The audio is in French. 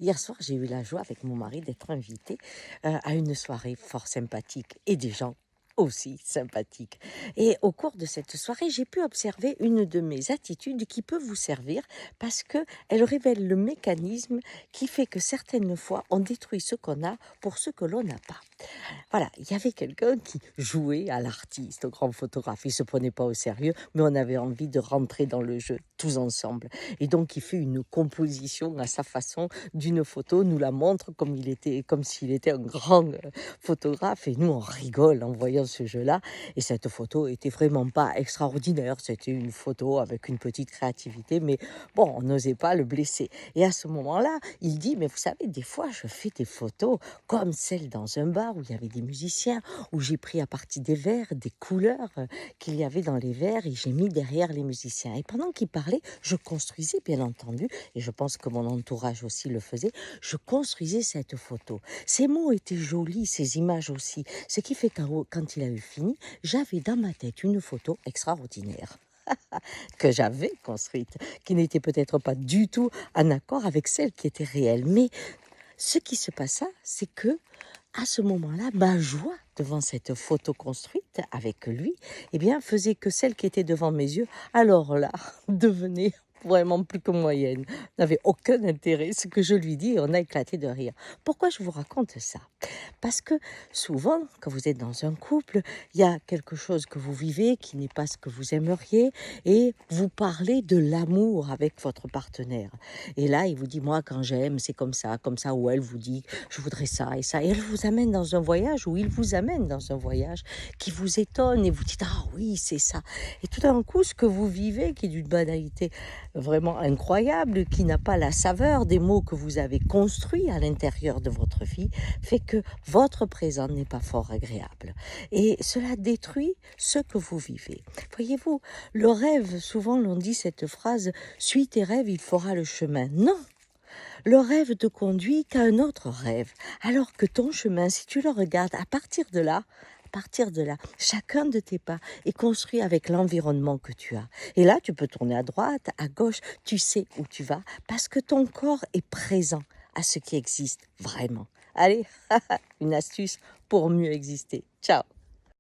Hier soir, j'ai eu la joie avec mon mari d'être invité à une soirée fort sympathique et des gens aussi sympathiques. Et au cours de cette soirée, j'ai pu observer une de mes attitudes qui peut vous servir parce que elle révèle le mécanisme qui fait que certaines fois, on détruit ce qu'on a pour ce que l'on n'a pas. Voilà, il y avait quelqu'un qui jouait à l'artiste, au grand photographe. Il se prenait pas au sérieux, mais on avait envie de rentrer dans le jeu tous ensemble. Et donc, il fait une composition à sa façon d'une photo, nous la montre comme s'il était un grand photographe. Et nous, on rigole en voyant ce jeu-là. Et cette photo était vraiment pas extraordinaire. C'était une photo avec une petite créativité, mais bon, on n'osait pas le blesser. Et à ce moment-là, il dit, mais vous savez, des fois, je fais des photos comme celle dans un bar où il y avait des musiciens, où j'ai pris à partir des verres, des couleurs qu'il y avait dans les verres et j'ai mis derrière les musiciens. Et pendant qu'il parlait, je construisais, bien entendu, et je pense que mon entourage aussi le faisait, je construisais cette photo. Ces mots étaient jolis, ces images aussi. Ce qui fait que quand il a eu fini, j'avais dans ma tête une photo extraordinaire que j'avais construite, qui n'était peut-être pas du tout en accord avec celle qui était réelle. Mais ce qui se passa, c'est que à ce moment-là, ma joie devant cette photo construite avec lui, eh bien, faisait que celle qui était devant mes yeux, alors là, devenait vraiment plus que moyenne. N'avait aucun intérêt ce que je lui dis et on a éclaté de rire. Pourquoi je vous raconte ça? Parce que souvent, quand vous êtes dans un couple, il y a quelque chose que vous vivez qui n'est pas ce que vous aimeriez et vous parlez de l'amour avec votre partenaire. Et là, il vous dit, moi, quand j'aime, c'est comme ça, ou elle vous dit, je voudrais ça et ça. Et elle vous amène dans un voyage, ou il vous amène dans un voyage qui vous étonne et vous dites, ah oui, c'est ça. Et tout d'un coup, ce que vous vivez, qui est d'une banalité vraiment incroyable, qui n'a pas la saveur des mots que vous avez construits à l'intérieur de votre vie, fait que votre présent n'est pas fort agréable. Et cela détruit ce que vous vivez. Voyez-vous, le rêve, souvent l'on dit cette phrase, suis tes rêves, il fera le chemin. Non! Le rêve te conduit qu'à un autre rêve, alors que ton chemin, si tu le regardes à partir de là, chacun de tes pas est construit avec l'environnement que tu as. Et là, tu peux tourner à droite, à gauche, tu sais où tu vas, parce que ton corps est présent à ce qui existe vraiment. Allez, une astuce pour mieux exister. Ciao!